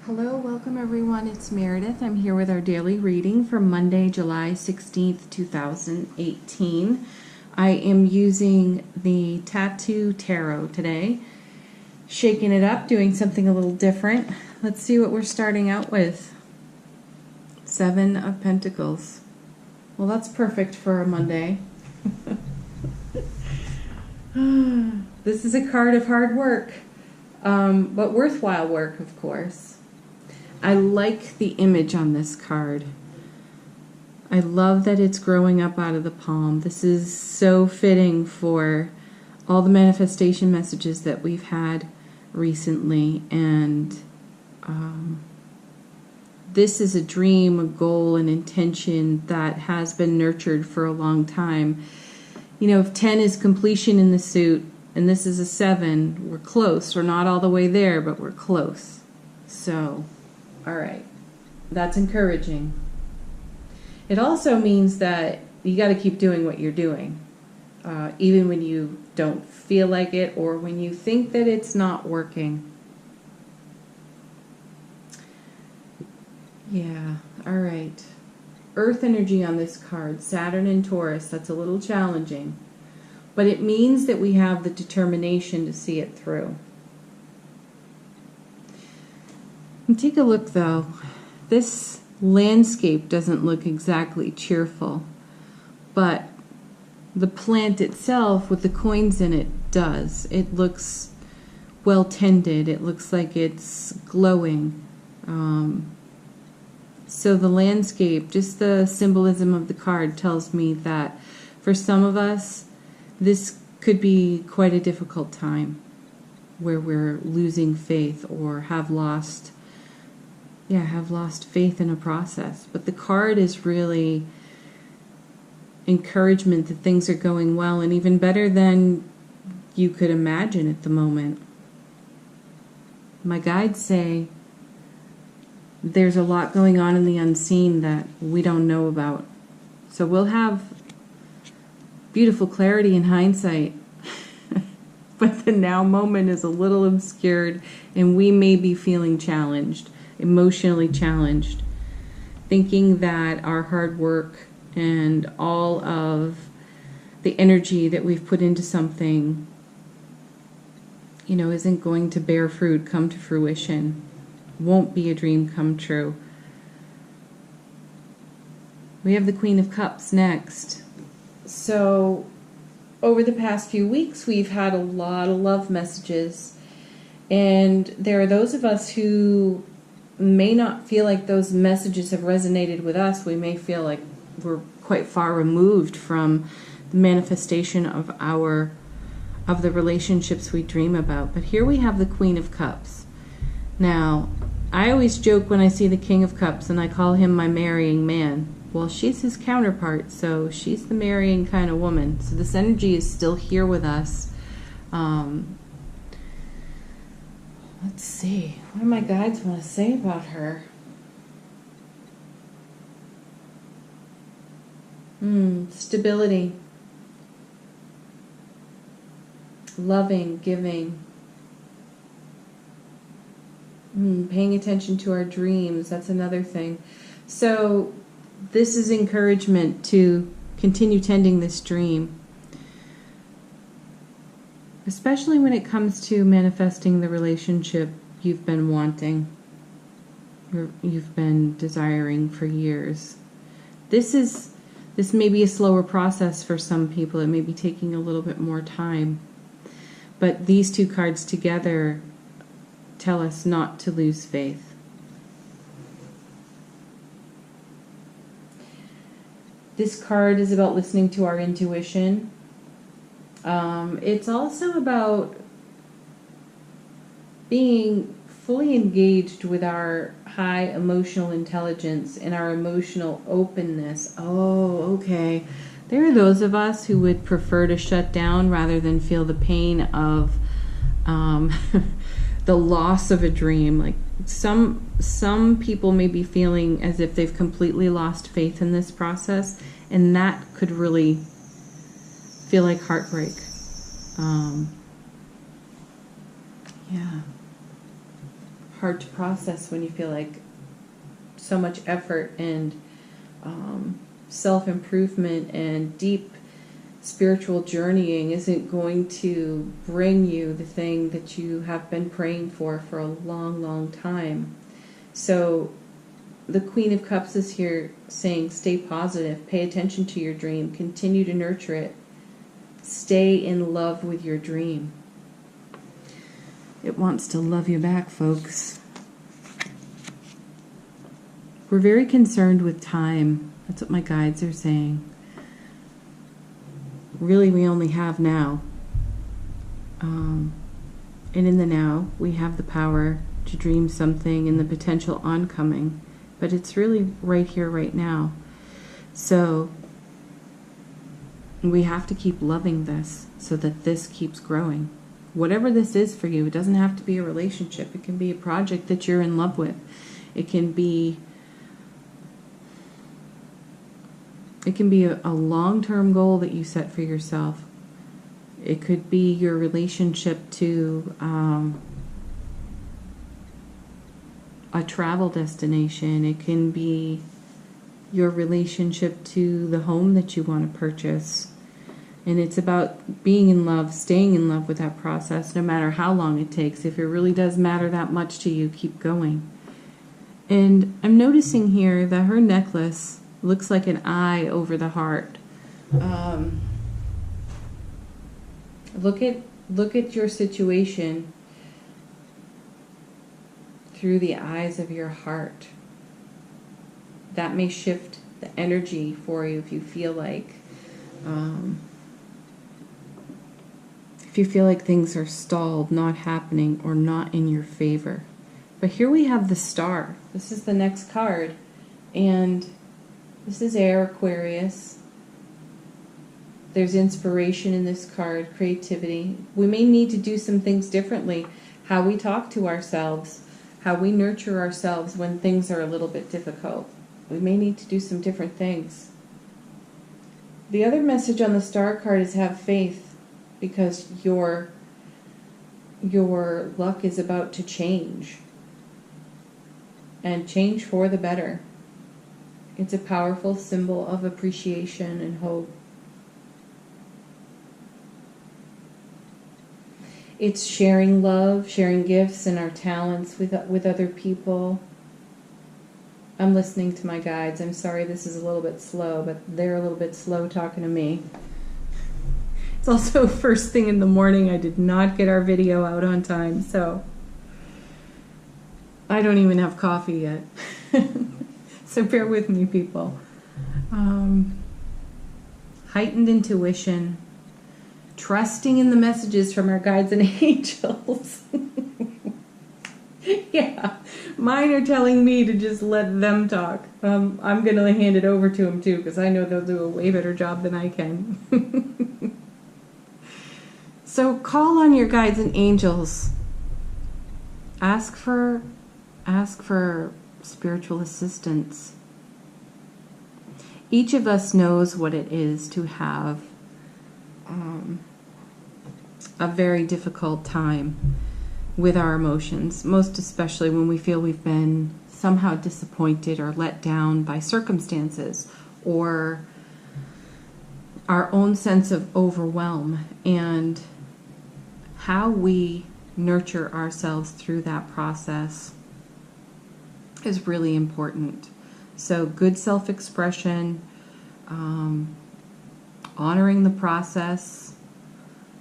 Hello, welcome everyone. It's Meredith. I'm here with our daily reading for Monday, July 16th, 2018. I am using the Tattoo Tarot today, shaking it up, doing something a little different. Let's see what we're starting out with. Seven of Pentacles. Well, that's perfect for a Monday. This is a card of hard work, but worthwhile work, of course. I like the image on this card. I love that it's growing up out of the palm. This is so fitting for all the manifestation messages that we've had recently. And this is a dream, a goal, an intention that has been nurtured for a long time. You know, if 10 is completion in the suit, and this is a 7, we're close. We're not all the way there, but we're close. So, all right. That's encouraging. It also means that you got to keep doing what you're doing, even when you don't feel like it or when you think that it's not working. Yeah, all right. Earth energy on this card, Saturn and Taurus, that's a little challenging. But it means that we have the determination to see it through. And take a look though. This landscape doesn't look exactly cheerful, but the plant itself with the coins in it does. It looks well tended. It looks like it's glowing. So the landscape, just the symbolism of the card tells me that for some of us, this could be quite a difficult time where we're losing faith or have lost faith in a process. But the card is really encouragement that things are going well and even better than you could imagine at the moment. My guides say there's a lot going on in the unseen that we don't know about. So we'll have beautiful clarity in hindsight. But the now moment is a little obscured and we may be feeling challenged, emotionally challenged, thinking that our hard work and all of the energy that we've put into something, you know, isn't going to bear fruit, come to fruition, won't be a dream come true. We have the Queen of Cups next. So over the past few weeks, we've had a lot of love messages, and there are those of us who may not feel like those messages have resonated with us. We may feel like we're quite far removed from the manifestation of the relationships we dream about. But here we have the Queen of Cups. Now, I always joke when I see the King of Cups and I call him my marrying man. Well, she's his counterpart, so she's the marrying kind of woman. So this energy is still here with us. Let's see. What do my guides want to say about her? Stability. Loving, giving. Paying attention to our dreams. That's another thing. So this is encouragement to continue tending this dream. Especially when it comes to manifesting the relationship you've been wanting, or you've been desiring for years. This may be a slower process for some people. It may be taking a little bit more time. But these two cards together tell us not to lose faith. This card is about listening to our intuition. It's also about being fully engaged with our high emotional intelligence and our emotional openness. Oh, okay. There are those of us who would prefer to shut down rather than feel the pain of the loss of a dream. Like some people may be feeling as if they've completely lost faith in this process, and that could really feel like heartbreak. Yeah. hard to process when you feel like so much effort and self-improvement and deep spiritual journeying isn't going to bring you the thing that you have been praying for a long, long time. So the Queen of Cups is here saying stay positive, pay attention to your dream, continue to nurture it, stay in love with your dream. It wants to love you back, folks. We're very concerned with time. That's what my guides are saying. Really, we only have now. And in the now, we have the power to dream something and the potential oncoming. But it's really right here, right now. So we have to keep loving this so that this keeps growing. Whatever this is for you, it doesn't have to be a relationship. It can be a project that you're in love with. It can be a long-term goal that you set for yourself. It could be your relationship to a travel destination. It can be your relationship to the home that you want to purchase. And it's about being in love, staying in love with that process, no matter how long it takes. If it really does matter that much to you, keep going. And I'm noticing here that her necklace looks like an eye over the heart. Look at your situation through the eyes of your heart. That may shift the energy for you if you feel like things are stalled, not happening, or not in your favor. But here we have the Star. This is the next card, and this is air, Aquarius. There's inspiration in this card, creativity. We may need to do some things differently. How we talk to ourselves, how we nurture ourselves when things are a little bit difficult. We may need to do some different things. The other message on the Star card is have faith, because your luck is about to change. And change for the better. It's a powerful symbol of appreciation and hope. It's sharing love, sharing gifts and our talents with other people. I'm listening to my guides. I'm sorry this is a little bit slow, but they're a little bit slow talking to me. It's also first thing in the morning. I did not get our video out on time, so I don't even have coffee yet. So bear with me, people. Heightened intuition. Trusting in the messages from our guides and angels. Yeah, mine are telling me to just let them talk. I'm going to hand it over to them too, because I know they'll do a way better job than I can. So call on your guides and angels. Ask for spiritual assistance. Each of us knows what it is to have a very difficult time with our emotions, most especially when we feel we've been somehow disappointed or let down by circumstances or our own sense of overwhelm, and how we nurture ourselves through that process is really important. So good self-expression, honoring the process.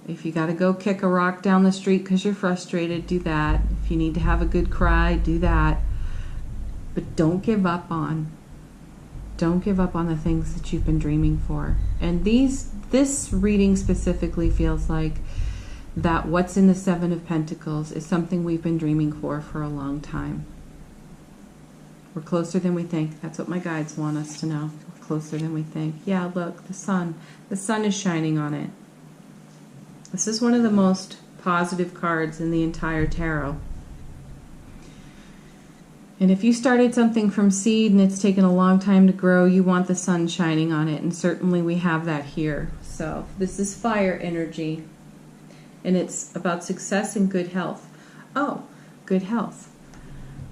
If you got to go kick a rock down the street because you're frustrated, do that. If you need to have a good cry, do that. But don't give up on the things that you've been dreaming for. And this reading specifically feels like that what's in the Seven of Pentacles is something we've been dreaming for a long time. We're closer than we think. That's what my guides want us to know. We're closer than we think. Yeah, look, the sun. The sun is shining on it. This is one of the most positive cards in the entire tarot. And if you started something from seed and it's taken a long time to grow, you want the sun shining on it. And certainly we have that here. So this is fire energy. And it's about success and good health. Oh, good health.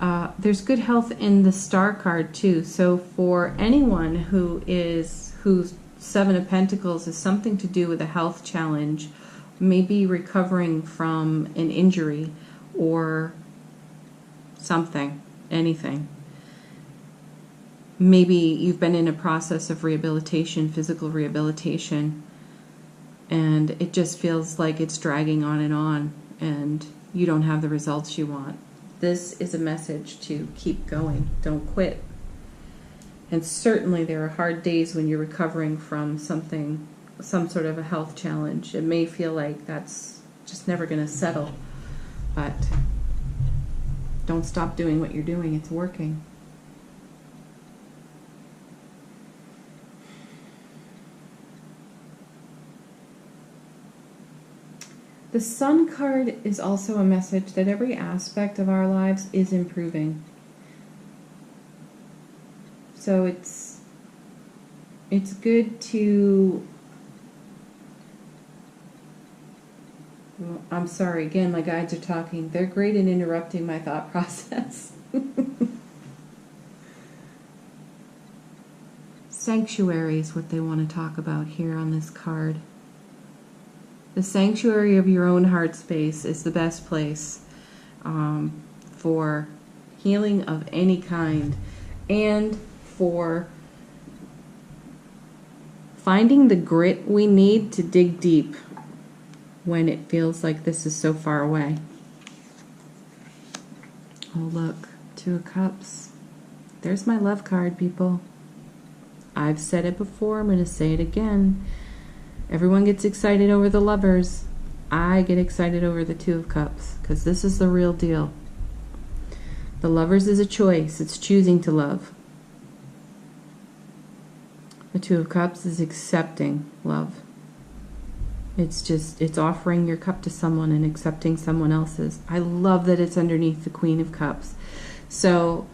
There's good health in the Star card too. So for anyone whose Seven of Pentacles is something to do with a health challenge, maybe recovering from an injury or something, anything. Maybe you've been in a process of rehabilitation, physical rehabilitation, and it just feels like it's dragging on, and you don't have the results you want. This is a message to keep going. Don't quit. And certainly there are hard days when you're recovering from something, some sort of a health challenge. It may feel like that's just never going to settle, but don't stop doing what you're doing. It's working. The Sun card is also a message that every aspect of our lives is improving. So it's good to, well, I'm sorry, again, my guides are talking. They're great in interrupting my thought process. Sanctuary is what they want to talk about here on this card. The sanctuary of your own heart space is the best place for healing of any kind, and for finding the grit we need to dig deep when it feels like this is so far away. Oh look, Two of Cups. There's my love card, people. I've said it before, I'm going to say it again. Everyone gets excited over the Lovers. I get excited over the Two of Cups, because this is the real deal. The Lovers is a choice. It's choosing to love. The Two of Cups is accepting love. It's offering your cup to someone and accepting someone else's. I love that it's underneath the Queen of Cups. So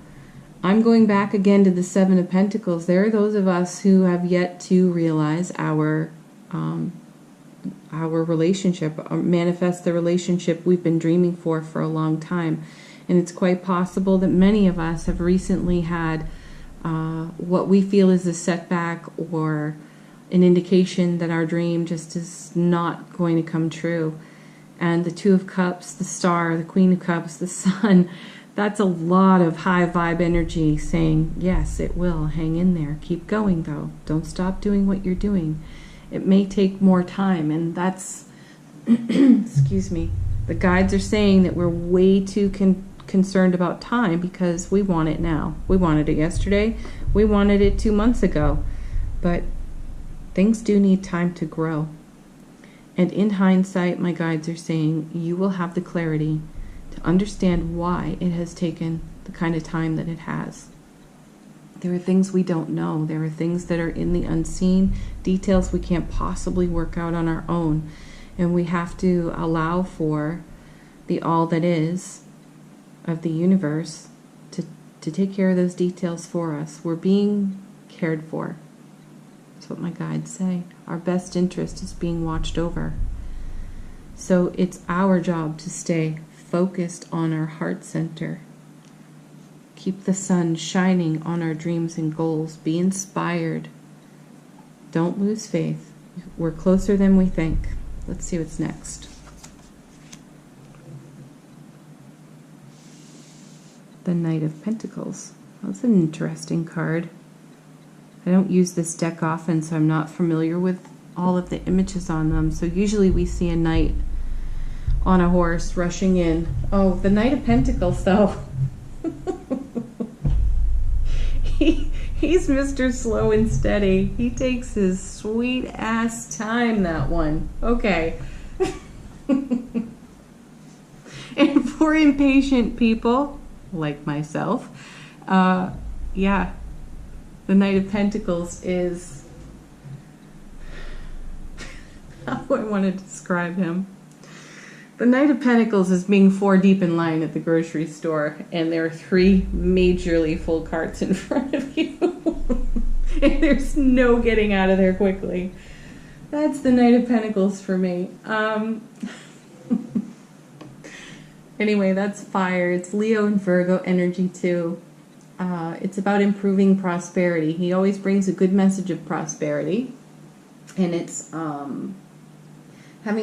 I'm going back again to the Seven of Pentacles. There are those of us who have yet to realize our relationship, or manifest the relationship we've been dreaming for a long time. And it's quite possible that many of us have recently had what we feel is a setback or an indication that our dream just is not going to come true. And the Two of Cups, the Star, the Queen of Cups, the Sun, that's a lot of high vibe energy saying, yes, it will. Hang in there. Keep going, though. Don't stop doing what you're doing. It may take more time, and that's, excuse me, the guides are saying that we're way too concerned about time because we want it now. We wanted it yesterday. We wanted it 2 months ago. But things do need time to grow. And in hindsight, my guides are saying you will have the clarity to understand why it has taken the kind of time that it has. There are things we don't know. There are things that are in the unseen, details we can't possibly work out on our own. And we have to allow for the all that is of the universe to take care of those details for us. We're being cared for. That's what my guides say. Our best interest is being watched over. So it's our job to stay focused on our heart center. Keep the sun shining on our dreams and goals. Be inspired. Don't lose faith. We're closer than we think. Let's see what's next. The Knight of Pentacles. That's an interesting card. I don't use this deck often, so I'm not familiar with all of the images on them. So usually we see a knight on a horse rushing in. Oh, the Knight of Pentacles, though. He's Mr. Slow and Steady. He takes his sweet ass time, that one. Okay. And for impatient people, like myself, yeah, the Knight of Pentacles is, how do I want to describe him? The Knight of Pentacles is being 4 deep in line at the grocery store, and there are 3 majorly full carts in front of you. And there's no getting out of there quickly. That's the Knight of Pentacles for me. Anyway, that's fire. It's Leo and Virgo energy too. It's about improving prosperity. He always brings a good message of prosperity. And it's having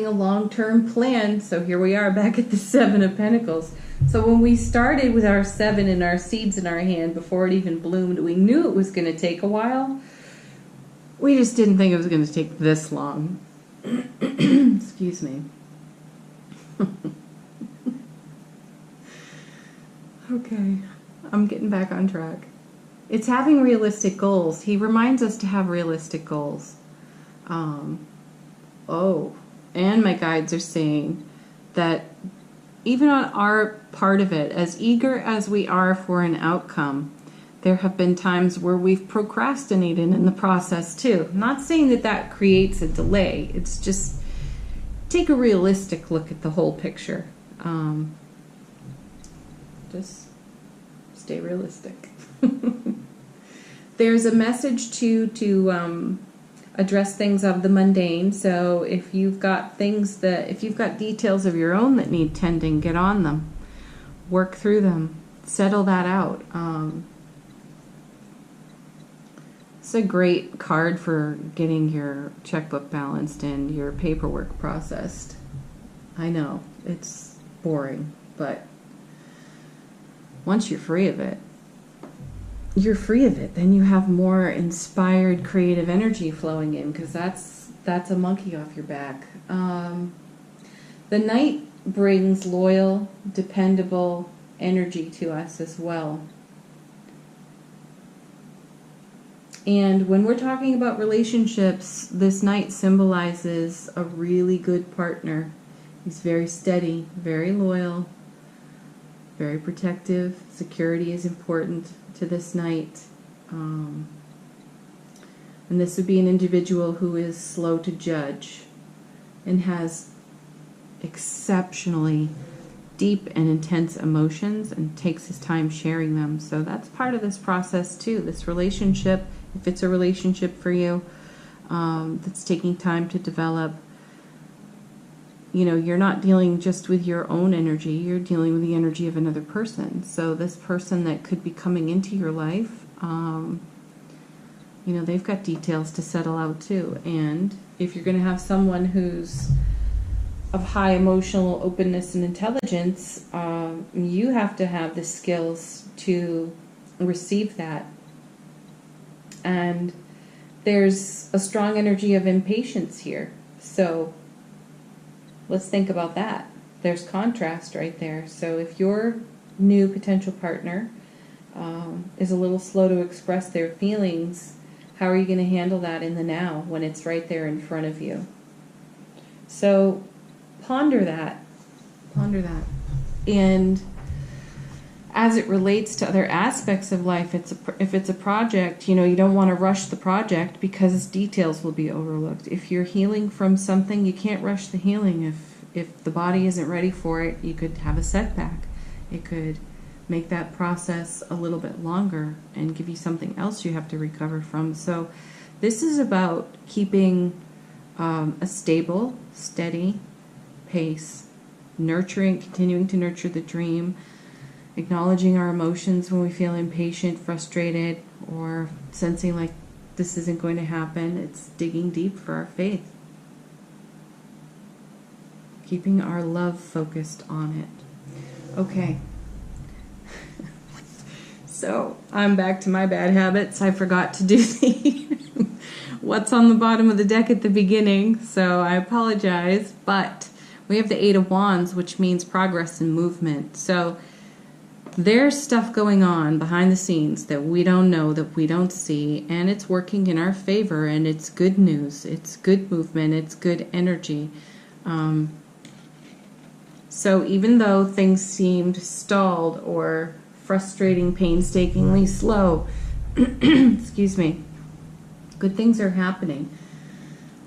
a long-term plan. So here we are back at the Seven of Pentacles. So when we started with our seven and our seeds in our hand before it even bloomed, we knew it was going to take a while. We just didn't think it was going to take this long. Excuse me. Okay, I'm getting back on track. It's having realistic goals. He reminds us to have realistic goals. And my guides are saying that even on our part of it, as eager as we are for an outcome, there have been times where we've procrastinated in the process too. Not saying that that creates a delay. It's just take a realistic look at the whole picture. Just stay realistic. There's a message to address things of the mundane. So if you've got details of your own that need tending, get on them, work through them, settle that out. It's a great card for getting your checkbook balanced and your paperwork processed. I know it's boring, but once you're free of it, you're free of it. Then you have more inspired creative energy flowing in, because that's a monkey off your back. The Knight brings loyal, dependable energy to us as well. And when we're talking about relationships, this Knight symbolizes a really good partner. He's very steady, very loyal, very protective. Security is important to this Knight. And this would be an individual who is slow to judge and has exceptionally deep and intense emotions and takes his time sharing them. So that's part of this process too. This relationship, if it's a relationship for you, that's taking time to develop. You know, you're not dealing just with your own energy, you're dealing with the energy of another person. So this person that could be coming into your life, you know, they've got details to settle out too. And if you're going to have someone who's of high emotional openness and intelligence, you have to have the skills to receive that. And there's a strong energy of impatience here. So let's think about that. There's contrast right there. So if your new potential partner is a little slow to express their feelings, how are you going to handle that in the now when it's right there in front of you? So ponder that. Ponder that. And as it relates to other aspects of life, if it's a project, you know, you don't want to rush the project because details will be overlooked. If you're healing from something, you can't rush the healing. If the body isn't ready for it, you could have a setback. It could make that process a little bit longer and give you something else you have to recover from. So this is about keeping a stable, steady pace, continuing to nurture the dream, acknowledging our emotions when we feel impatient, frustrated, or sensing like this isn't going to happen. It's digging deep for our faith. Keeping our love focused on it. Okay. So I'm back to my bad habits. I forgot to do the what's on the bottom of the deck at the beginning, so I apologize. But we have the Eight of Wands, which means progress and movement. So there's stuff going on behind the scenes that we don't know, that we don't see, and it's working in our favor, and it's good news. It's good movement. It's good energy. So even though things seemed stalled or frustrating, painstakingly slow, excuse me, good things are happening.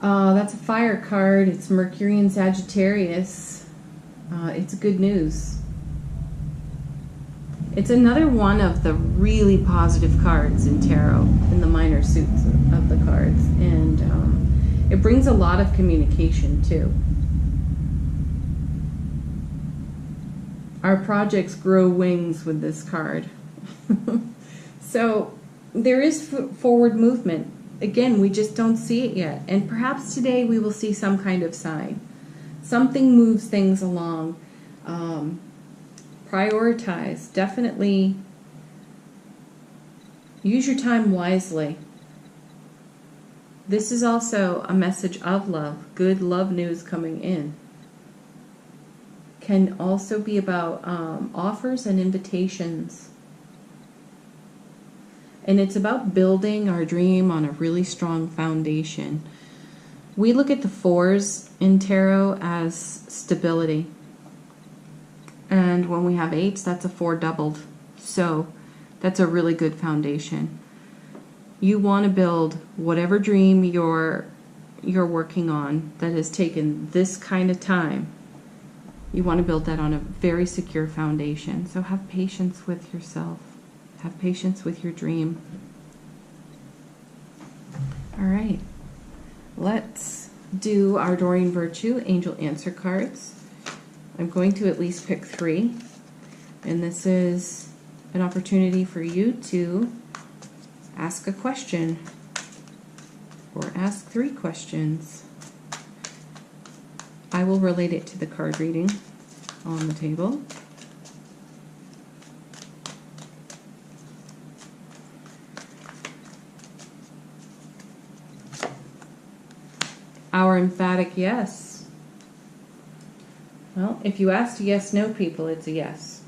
That's a fire card. It's Mercury and Sagittarius. It's good news. It's another one of the really positive cards in tarot, in the minor suits of the cards. And it brings a lot of communication too. Our projects grow wings with this card. So there is forward movement. Again, we just don't see it yet. And perhaps today we will see some kind of sign. Something moves things along. Prioritize. Definitely use your time wisely. This is also a message of love. Good love news coming in. Can also be about offers and invitations. And it's about building our dream on a really strong foundation. We look at the 4s in tarot as stability. And when we have 8s, that's a 4 doubled. So that's a really good foundation. You want to build whatever dream you're working on that has taken this kind of time. You want to build that on a very secure foundation. So have patience with yourself. Have patience with your dream. All right. Let's do our Doreen Virtue Angel Answer cards. I'm going to at least pick 3. And this is an opportunity for you to ask a question or ask 3 questions. I will relate it to the card reading on the table. Our emphatic yes. Well, if you asked yes/no people, it's a yes.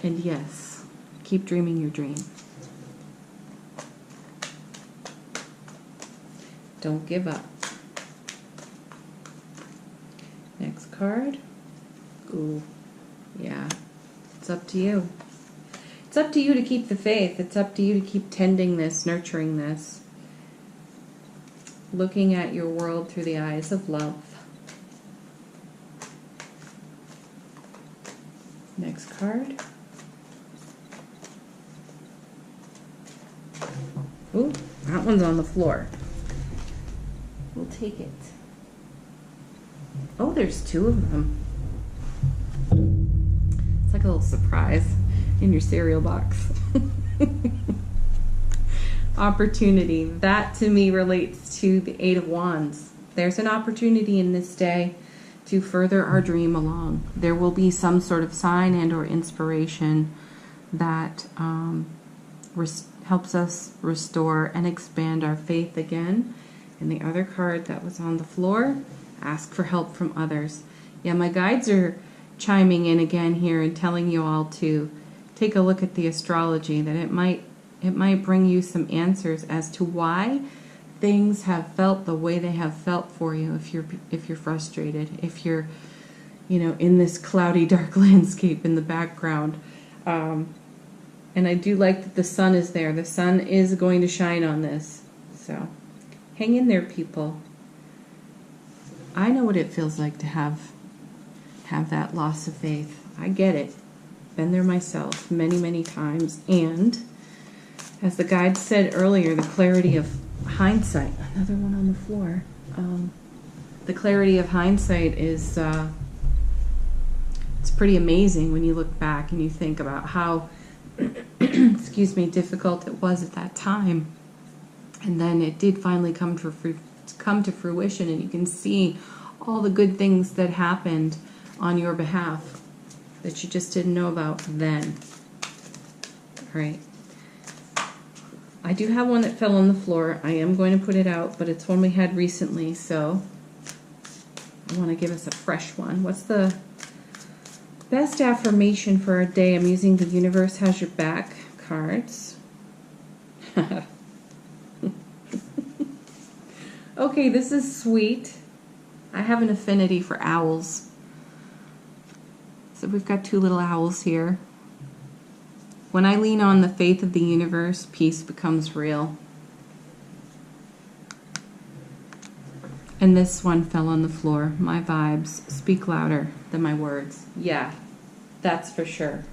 And yes, keep dreaming your dream. Don't give up. Next card. Ooh, yeah, it's up to you. It's up to you to keep the faith. It's up to you to keep tending this, nurturing this. Looking at your world through the eyes of love. Next card. Ooh, that one's on the floor. We'll take it. Oh, there's 2 of them. It's like a little surprise in your cereal box. Opportunity. That to me relates to the 8 of Wands. There's an opportunity in this day to further our dream along. There will be some sort of sign and or inspiration that helps us restore and expand our faith again. And the other card that was on the floor, ask for help from others. Yeah, my guides are chiming in again here and telling you all to take a look at the astrology, that it might bring you some answers as to why things have felt the way they have felt for you. If you're frustrated, if you're, in this cloudy, dark landscape in the background. And I do like that the sun is there. The sun is going to shine on this. So hang in there, people. I know what it feels like to have that loss of faith. I get it. Been there myself many, many times. And as the guide said earlier, the clarity of hindsight. Another one on the floor. The clarity of hindsight is it's pretty amazing when you look back and you think about how excuse me, difficult it was at that time. And then it did finally come to fruition, and you can see all the good things that happened on your behalf that you just didn't know about then. All right. I do have one that fell on the floor. I am going to put it out, but it's one we had recently, so I want to give us a fresh one. What's the best affirmation for our day? I'm using the Universe Has Your Back cards. Okay, this is sweet. I have an affinity for owls. So we've got 2 little owls here. When I lean on the faith of the universe, peace becomes real. And this one fell on the floor. My vibes speak louder than my words. Yeah, that's for sure.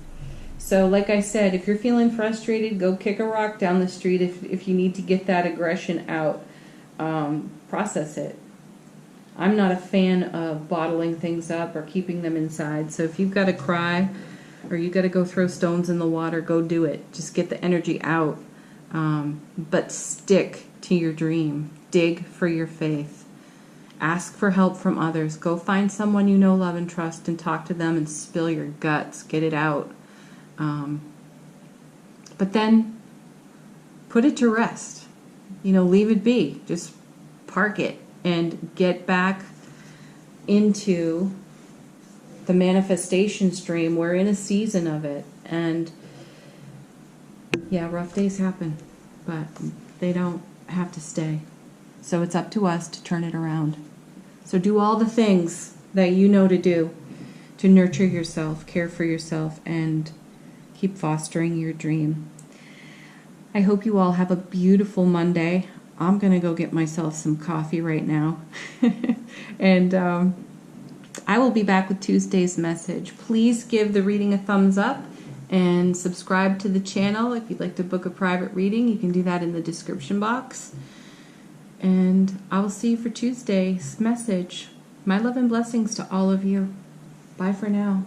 So like I said, if you're feeling frustrated, go kick a rock down the street if you need to get that aggression out. Process it. I'm not a fan of bottling things up or keeping them inside. So if you've got to cry or you got to go throw stones in the water, go do it. Just get the energy out. But stick to your dream. Dig for your faith. Ask for help from others. Go find someone you know, love, and trust and talk to them and spill your guts. Get it out. But then put it to rest. Leave it be. Just park it and get back into the manifestation stream. We're in a season of it. And yeah, rough days happen, but they don't have to stay. So it's up to us to turn it around. So do all the things that you know to do to nurture yourself, care for yourself, and keep fostering your dream. I hope you all have a beautiful Monday. I'm going to go get myself some coffee right now. And I will be back with Tuesday's message. Please give the reading a thumbs up and subscribe to the channel. If you'd like to book a private reading, you can do that in the description box. And I will see you for Tuesday's message. My love and blessings to all of you. Bye for now.